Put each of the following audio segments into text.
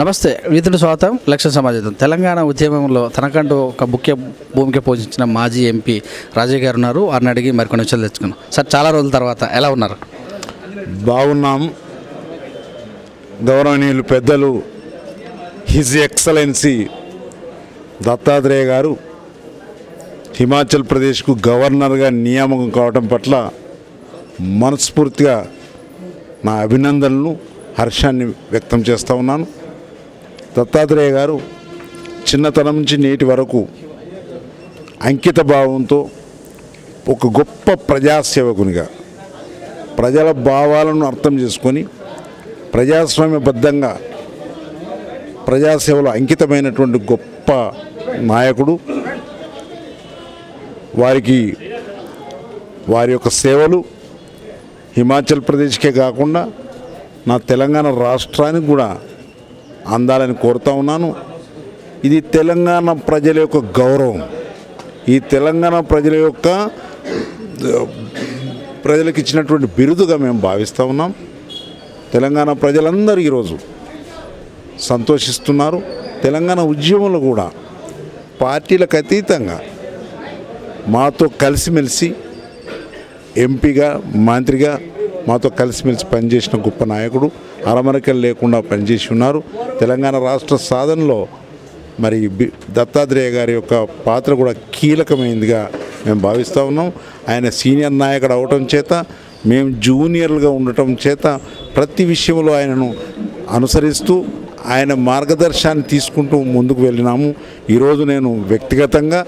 నమస్తే వీతుడు స్వాగతం ఎలక్షన్ సమాజం తెలంగాణ ఉద్యమంలో తనకంటూ ఒక ముఖ్య భూమిక పోషించిన మాజీ ఎంపీ రాజయ్య గారు ఉన్నారు. వారిని అడిగి మరికొన్ని విషయాలు తెచ్చుకున్నాం. సార్, చాలా రోజుల తర్వాత ఎలా ఉన్నారు? బాగున్నాం. గౌరవనీయులు పెద్దలు హిజ్ ఎక్సలెన్సీ దత్తాత్రేయ గారు హిమాచల్ ప్రదేశ్కు గవర్నర్గా నియామకం కావడం పట్ల మనస్ఫూర్తిగా నా అభినందనలు, హర్షాన్ని వ్యక్తం చేస్తూ ఉన్నాను. దత్తాత్రేయ గారు చిన్నతనం నుంచి నేటి వరకు అంకిత భావంతో ఒక గొప్ప ప్రజాసేవకునిగా ప్రజల భావాలను అర్థం చేసుకొని ప్రజాస్వామ్యబద్ధంగా ప్రజాసేవలో అంకితమైనటువంటి గొప్ప నాయకుడు. వారి యొక్క సేవలు హిమాచల్ ప్రదేశ్కే కాకుండా నా తెలంగాణ రాష్ట్రానికి కూడా అందాలని కోరుతా ఉన్నాను. ఇది తెలంగాణ ప్రజల యొక్క గౌరవం. ఈ తెలంగాణ ప్రజలకు ఇచ్చినటువంటి బిరుదుగా మేము భావిస్తూ ఉన్నాం. తెలంగాణ ప్రజలందరూ ఈరోజు సంతోషిస్తున్నారు. తెలంగాణ ఉద్యమంలో కూడా పార్టీలకు అతీతంగా మాతో కలిసిమెలిసి ఎంపీగా, మంత్రిగా మాతో కలిసిమెలిసి పనిచేసిన గొప్ప నాయకుడు. అరమరికలు లేకుండా పనిచేసి ఉన్నారు. తెలంగాణ రాష్ట్ర సాధనలో మరి దత్తాత్రేయ గారి యొక్క పాత్ర కూడా కీలకమైనదిగా మేము భావిస్తూ ఉన్నాం. ఆయన సీనియర్ నాయకుడు అవటం చేత, మేము జూనియర్లుగా ఉండటం చేత ప్రతి విషయంలో ఆయనను అనుసరిస్తూ ఆయన మార్గదర్శనాన్ని తీసుకుంటూ ముందుకు వెళ్ళినాము. ఈరోజు నేను వ్యక్తిగతంగా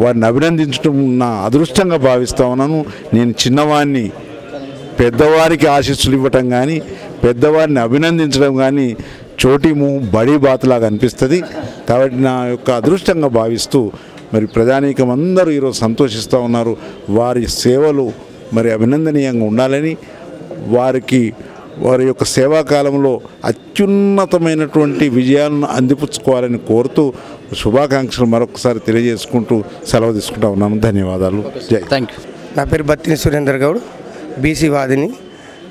వారిని అభినందించడం నా అదృష్టంగా భావిస్తూ ఉన్నాను. నేను చిన్నవాడిని పెద్దవారికి ఆశీస్సులు ఇవ్వటం కానీ, పెద్దవారిని అభినందించడం కానీ చోటీము బడి బాతులాగా అనిపిస్తుంది. కాబట్టి నా యొక్క అదృష్టంగా భావిస్తూ మరి ప్రజానీకం అందరూ ఈరోజు సంతోషిస్తూ ఉన్నారు. వారి సేవలు మరి అభినందనీయంగా ఉండాలని, వారి యొక్క సేవాకాలంలో అత్యున్నతమైనటువంటి విజయాలను అందిపుచ్చుకోవాలని కోరుతూ శుభాకాంక్షలు మరొకసారి తెలియజేసుకుంటూ సెలవు తీసుకుంటా ఉన్నాను. ధన్యవాదాలు. Thank you. నా పేరు బత్తిని సురేందర్ గౌడ్, బీసీ వాదిని,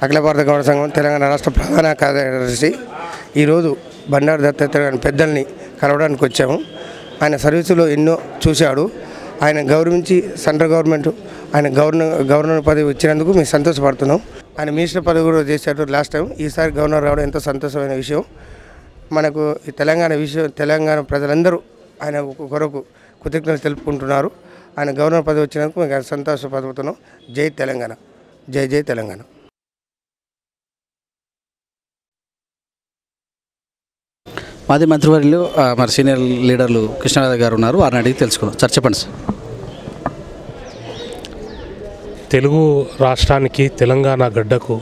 అఖిల భారత గౌడ సంఘం తెలంగాణ రాష్ట్ర ప్రధాన కార్యదర్శి. ఈరోజు బండారు దత్తాత్రేయ పెద్దల్ని కలవడానికి వచ్చాము. ఆయన సర్వీసులో ఎన్నో చూశాడు. ఆయన గౌరవించి సెంట్రల్ గవర్నమెంట్ ఆయన గవర్నర్ పదవి ఇచ్చినందుకు మేము సంతోషపడుతున్నాం. ఆయన మినిస్టర్ పదవి కూడా చేశాడు లాస్ట్ టైం. ఈసారి గవర్నర్ రావడం ఎంతో సంతోషమైన విషయం. మనకు ఈ తెలంగాణ ప్రజలందరూ ఆయన కొరకు కృతజ్ఞతలు తెలుపుకుంటున్నారు. ఆయన గవర్నర్ పదవి వచ్చినందుకు మేము సంతోషపడుతున్నాం. జై తెలంగాణ, జై జై తెలంగాణ. మాజీ మంత్రివర్యులు మరి సీనియర్ లీడర్లు కృష్ణారావు గారు ఉన్నారు. వారిని అడిగి తెలుసుకుందాం. సార్, చెప్పండి సార్. తెలుగు రాష్ట్రానికి, తెలంగాణ గడ్డకు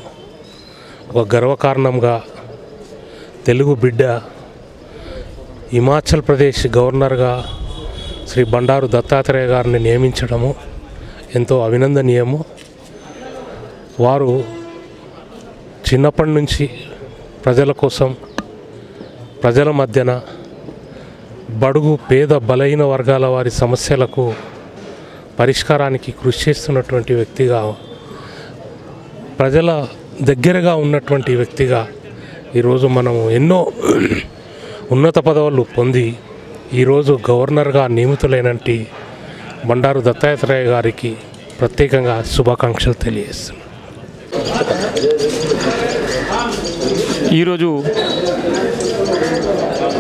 ఒక గర్వకారణంగా తెలుగు బిడ్డ హిమాచల్ ప్రదేశ్ గవర్నర్గా శ్రీ బండారు దత్తాత్రేయ గారిని నియమించడము ఎంతో అభినందనీయము. వారు చిన్నప్పటి నుంచి ప్రజల కోసం, ప్రజల మధ్యన బడుగు, పేద, బలహీన వర్గాల వారి సమస్యలకు పరిష్కారానికి కృషి చేస్తున్నటువంటి వ్యక్తిగా, ప్రజల దగ్గరగా ఉన్నటువంటి వ్యక్తిగా ఈరోజు మనము ఎన్నో ఉన్నత పదవులు పొంది ఈరోజు గవర్నర్గా నియమితులైనటువంటి బండారు దత్తాత్రేయ గారికి ప్రత్యేకంగా శుభాకాంక్షలు తెలియజేస్తున్నాను. ఈరోజు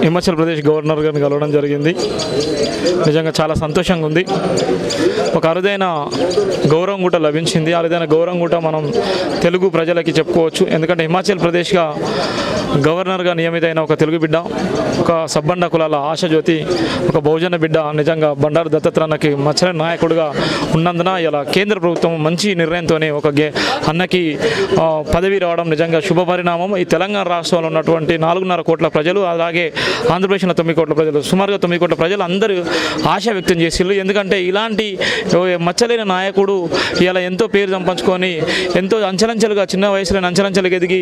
హిమాచల్ ప్రదేశ్ గవర్నర్ గారిని కలవడం జరిగింది. నిజంగా చాలా సంతోషంగా ఉంది. ఒక అరుదైన గౌరవం కూడా లభించింది. అరుదైన గౌరవం కూడా మనం తెలుగు ప్రజలకి చెప్పుకోవచ్చు. ఎందుకంటే హిమాచల్ ప్రదేశ్గా గవర్నర్గా నియమితైన ఒక తెలుగు బిడ్డ, ఒక సబ్బండ కులాల ఆశజ్యోతి, ఒక బహుజన బిడ్డ, నిజంగా బండారు దత్తాత్రేయకి మచ్చలేని నాయకుడిగా ఉన్నందున ఇలా కేంద్ర ప్రభుత్వం మంచి నిర్ణయంతోనే ఒక అన్నకి పదవి రావడం నిజంగా శుభపరిణామం. ఈ తెలంగాణ రాష్ట్రంలో ఉన్నటువంటి 4.5 కోట్ల ప్రజలు, అలాగే ఆంధ్రప్రదేశ్లో 9 కోట్ల ప్రజలు, సుమారుగా 9 కోట్ల ప్రజలు అందరూ ఆశ వ్యక్తం చేసిళ్ళు. ఎందుకంటే ఇలాంటి మచ్చలేని నాయకుడు ఇలా ఎంతో పేరు సంపాదించుకొని ఎంతో అంచెలంచెలుగా చిన్న వయసులో అంచెలంచెలుగా ఎదిగి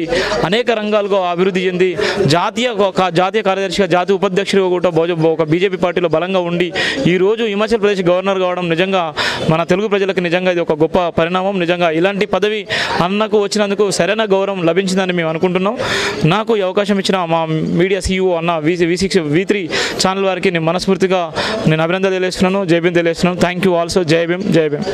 అనేక రంగాలుగా అభివృద్ధి చెంది జాతీయ కార్యదర్శిగా, జాతీయ ఉపాధ్యక్షుడిగా కూడా ఒక బీజేపీ పార్టీలో బలంగా ఉండి ఈరోజు హిమాచల్ ప్రదేశ్ గవర్నర్ కావడం నిజంగా మన తెలుగు ప్రజలకు నిజంగా ఇది ఒక గొప్ప పరిణామం. నిజంగా ఇలాంటి పదవి అన్నకు వచ్చినందుకు సరైన గౌరవం లభించిందని మేము అనుకుంటున్నాం. నాకు ఈ అవకాశం ఇచ్చిన మా మీడియా CEO అన్న V3 ఛానల్ వారికి నేను మనస్ఫూర్తిగా అభినందనలు తెలియజేస్తున్నాను, జై భీమ్ తెలియజేస్తున్నాను. Thank you also. జై భీమ్, జై భీమ్.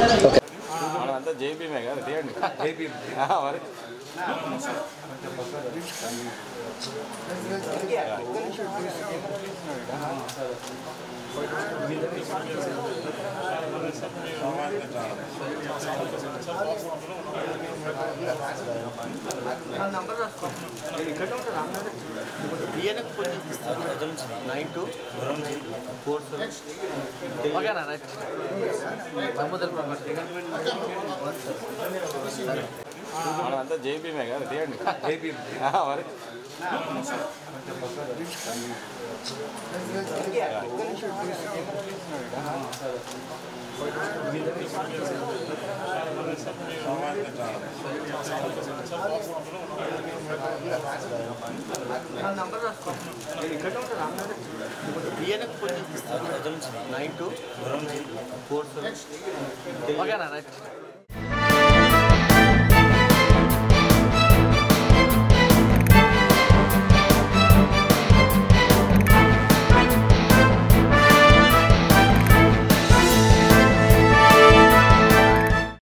ఓకేనా రైట్.